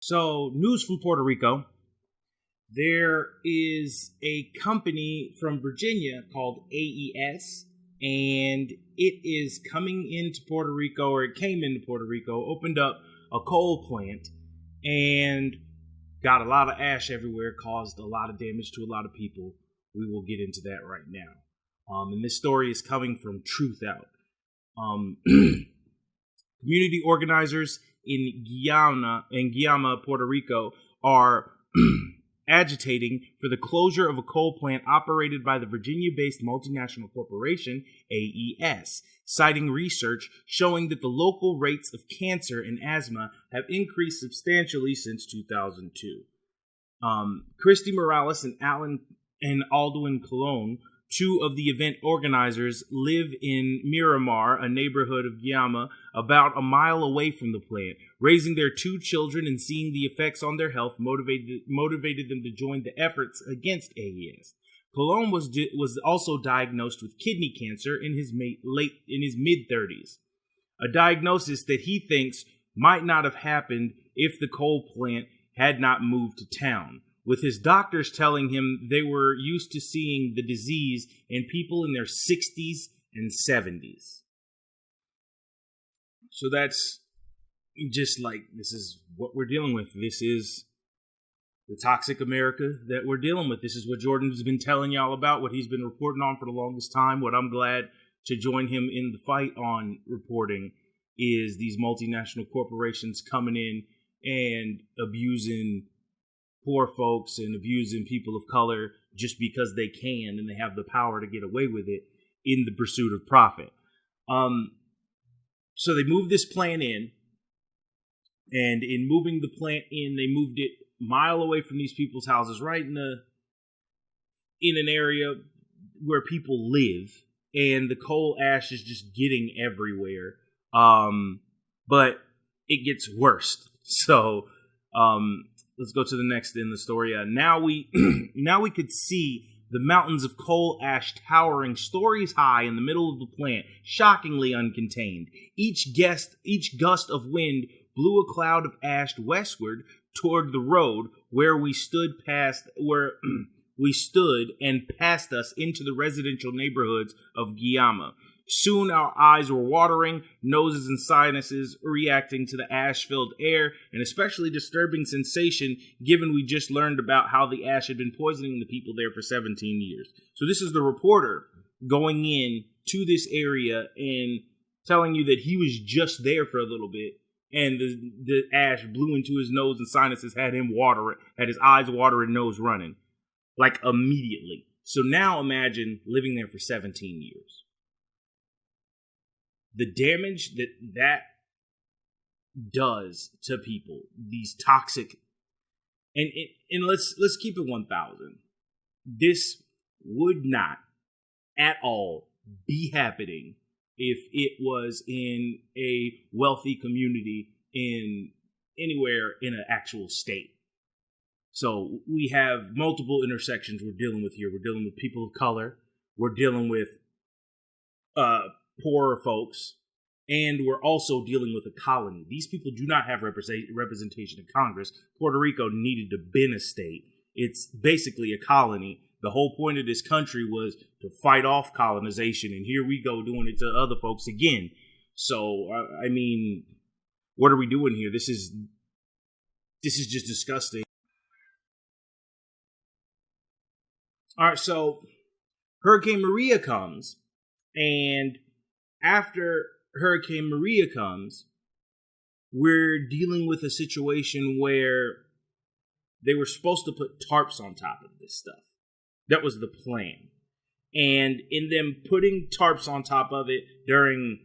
So, news from Puerto Rico. There is a company from Virginia called AES, and it is coming into Puerto Rico, or it came into Puerto Rico, opened up a coal plant, and got a lot of ash everywhere, caused a lot of damage to a lot of people. We will get into that right now. And this story is coming from Truth Out. Community organizers in Guayama, Puerto Rico, are agitating for the closure of a coal plant operated by the Virginia-based multinational corporation, AES, citing research showing that the local rates of cancer and asthma have increased substantially since 2002. Christy Morales and Aldwin Colon, two of the event organizers, live in Miramar, a neighborhood of Guayama, about a mile away from the plant. Raising their two children and seeing the effects on their health motivated them to join the efforts against AES. Colon was also diagnosed with kidney cancer in his mid-30s, a diagnosis that he thinks might not have happened if the coal plant had not moved to town, with his doctors telling him they were used to seeing the disease in people in their 60s and 70s. So that's just like, this is what we're dealing with. This is the toxic America that we're dealing with. This is what Jordan's been telling y'all about, what he's been reporting on for the longest time. What I'm glad to join him in the fight on reporting is these multinational corporations coming in and abusing poor folks and abusing people of color just because they can and they have the power to get away with it in the pursuit of profit. So they moved this plant in, and in moving the plant in, they moved it a mile away from these people's houses, right in an area where people live, and the coal ash is just getting everywhere. But it gets worse. So, let's go to the next in the story. Now we could see the mountains of coal ash towering stories high in the middle of the plant, shockingly uncontained. Each gust of wind blew a cloud of ash westward toward the road where we stood and past us into the residential neighborhoods of Guayama. Soon our eyes were watering, noses and sinuses reacting to the ash-filled air, an especially disturbing sensation given we just learned about how the ash had been poisoning the people there for 17 years. So this is the reporter going in to this area and telling you that he was just there for a little bit, and the ash blew into his nose and sinuses, had his eyes watering, nose running, like immediately. So now imagine living there for 17 years. The damage that does to people, these toxic, and let's keep it 1,000. This would not at all be happening if it was in a wealthy community in anywhere in an actual state. So we have multiple intersections we're dealing with here. We're dealing with people of color. We're dealing with poorer folks, and we're also dealing with a colony. These people do not have representation in Congress. Puerto Rico needed to be a state. It's basically a colony. The whole point of this country was to fight off colonization, and here we go doing it to other folks again. So, I mean, what are we doing here? This is just disgusting. All right, so Hurricane Maria comes, and after Hurricane Maria comes, we're dealing with a situation where they were supposed to put tarps on top of this stuff. That was the plan. And in them putting tarps on top of it during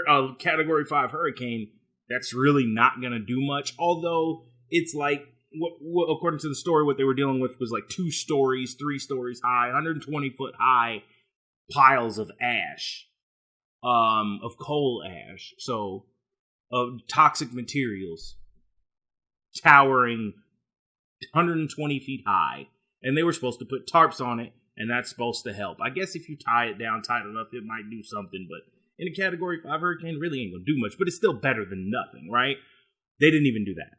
a Category 5 hurricane, that's really not going to do much. Although it's like, what, according to the story, what they were dealing with was like 2 stories, 3 stories high, 120-foot high piles of ash. Of coal ash, so of toxic materials, towering 120 feet high, and they were supposed to put tarps on it, and that's supposed to help. I guess if you tie it down tight enough, it might do something, but in a Category 5 hurricane, really ain't gonna do much, but it's still better than nothing, right? They didn't even do that.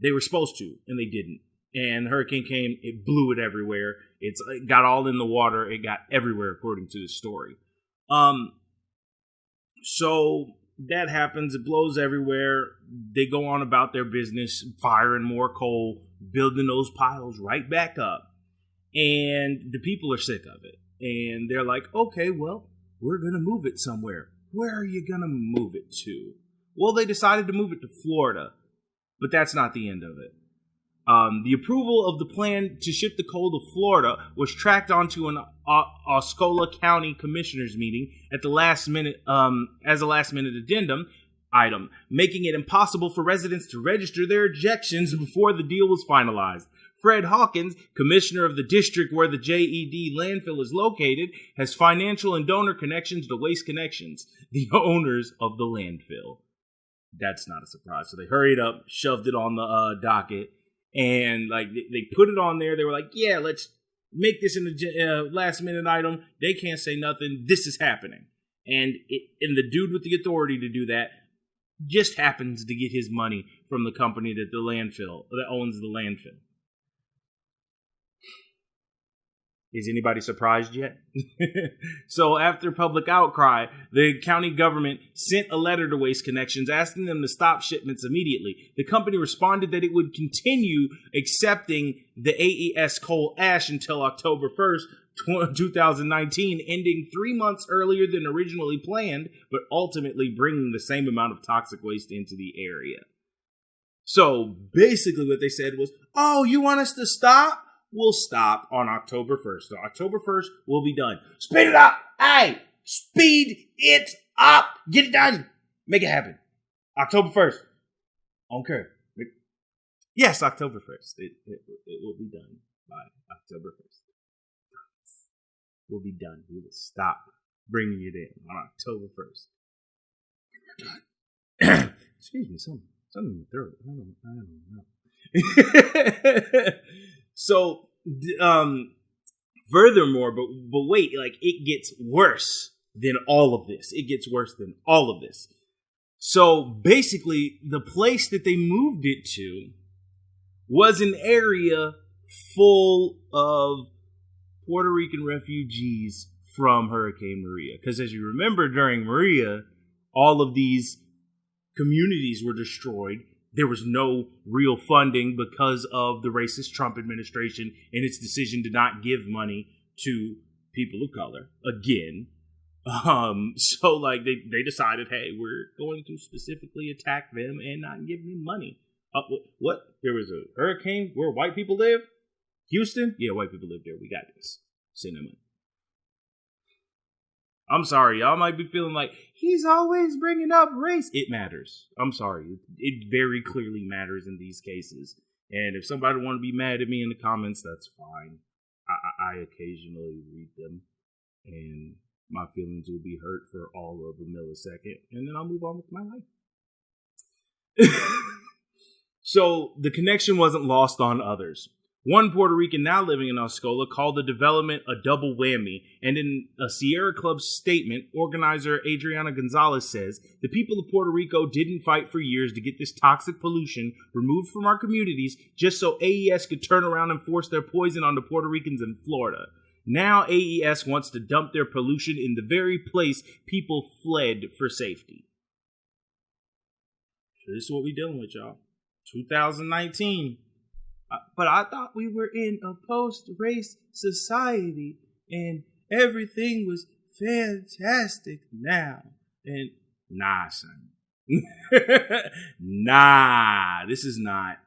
They were supposed to, and they didn't. And the hurricane came, it blew it everywhere. It got all in the water. It got everywhere, according to the story. So that happens. It blows everywhere. They go on about their business, firing more coal, building those piles right back up. And the people are sick of it. And they're like, okay, well, we're going to move it somewhere. Where are you going to move it to? Well, they decided to move it to Florida. But that's not the end of it. The approval of the plan to ship the coal to Florida was tracked onto an Osceola County Commissioners meeting at the last minute, as a last-minute addendum item, making it impossible for residents to register their objections before the deal was finalized. Fred Hawkins, commissioner of the district where the JED landfill is located, has financial and donor connections to Waste Connections, the owners of the landfill. That's not a surprise. So they hurried up, shoved it on the docket, and like they put it on there. They were like, yeah, let's make this in a last minute item. They can't say nothing. This is happening. And the dude with the authority to do that just happens to get his money from the company that owns the landfill. Is anybody surprised yet? So after public outcry, the county government sent a letter to Waste Connections asking them to stop shipments immediately. The company responded that it would continue accepting the AES coal ash until October 1st, 2019, ending 3 months earlier than originally planned, but ultimately bringing the same amount of toxic waste into the area. So basically what they said was, oh, you want us to stop? We'll stop on October 1st. So October 1st, we'll be done. Speed it up! Hey! Speed it up! Get it done! Make it happen. October 1st. Okay. Yes, October 1st. It will be done by October 1st. We'll be done. We will stop bringing it in on October 1st. We're done. Excuse me, something in the throat. I don't know. So, furthermore, but wait, like it gets worse than all of this. It gets worse than all of this. So basically, the place that they moved it to was an area full of Puerto Rican refugees from Hurricane Maria. Because as you remember, during Maria, all of these communities were destroyed. There was no real funding because of the racist Trump administration and its decision to not give money to people of color again. So like they decided, hey, we're going to specifically attack them and not give them money. What? There was a hurricane where white people live? Houston? Yeah, white people live there. We got this. Send them money. I'm sorry, y'all might be feeling like, he's always bringing up race. It matters. I'm sorry. It very clearly matters in these cases. And if somebody want to be mad at me in the comments, that's fine. I occasionally read them. And my feelings will be hurt for all of a millisecond. And then I'll move on with my life. So the connection wasn't lost on others. One Puerto Rican now living in Osceola called the development a double whammy, and in a Sierra Club statement, organizer Adriana Gonzalez says, the people of Puerto Rico didn't fight for years to get this toxic pollution removed from our communities just so AES could turn around and force their poison onto Puerto Ricans in Florida. Now AES wants to dump their pollution in the very place people fled for safety. So this is what we're dealing with, y'all. 2019. But I thought we were in a post-race society and everything was fantastic now. And nah, son. Nah, this is not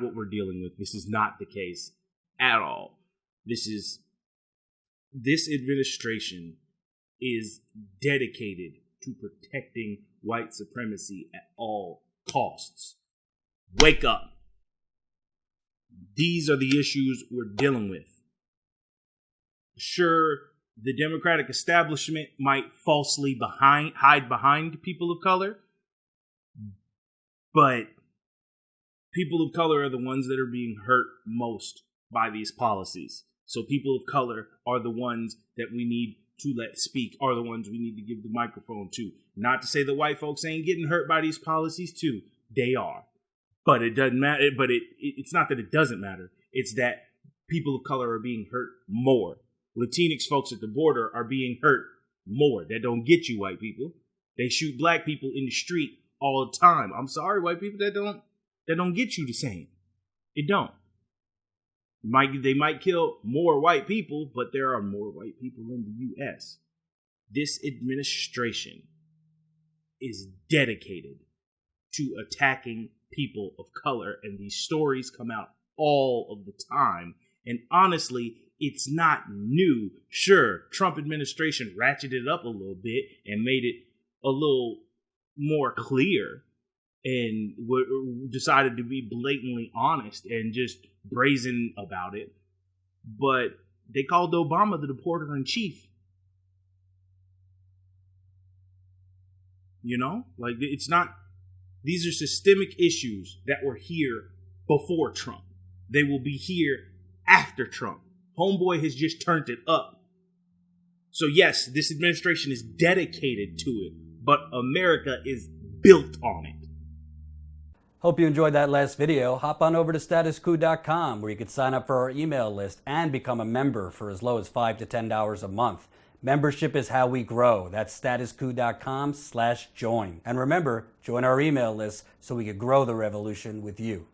what we're dealing with. This is not the case at all. This administration is dedicated to protecting white supremacy at all costs. Wake up. These are the issues we're dealing with. Sure, the Democratic establishment might falsely hide behind people of color, but people of color are the ones that are being hurt most by these policies. So people of color are the ones that we need to let speak, are the ones we need to give the microphone to. Not to say that white folks ain't getting hurt by these policies too. They are. But it doesn't matter. But it's not that it doesn't matter. It's that people of color are being hurt more. Latinx folks at the border are being hurt more. That don't get you, white people. They shoot black people in the street all the time. I'm sorry, white people, that don't get you the same. It don't. They might kill more white people, but there are more white people in the U.S. This administration is dedicated to attacking people of color, and these stories come out all of the time. And honestly, it's not new. Sure, Trump administration ratcheted it up a little bit and made it a little more clear and decided to be blatantly honest and just brazen about it. But they called Obama the deporter in chief. You know, like, it's not, these are systemic issues that were here before Trump. They will be here after Trump. Homeboy has just turned it up. So yes, this administration is dedicated to it, but America is built on it. Hope you enjoyed that last video. Hop on over to statuscoup.com where you can sign up for our email list and become a member for as low as $5 to $10 a month. Membership is how we grow. That's statuscoup.com/join. And remember, join our email list so we can grow the revolution with you.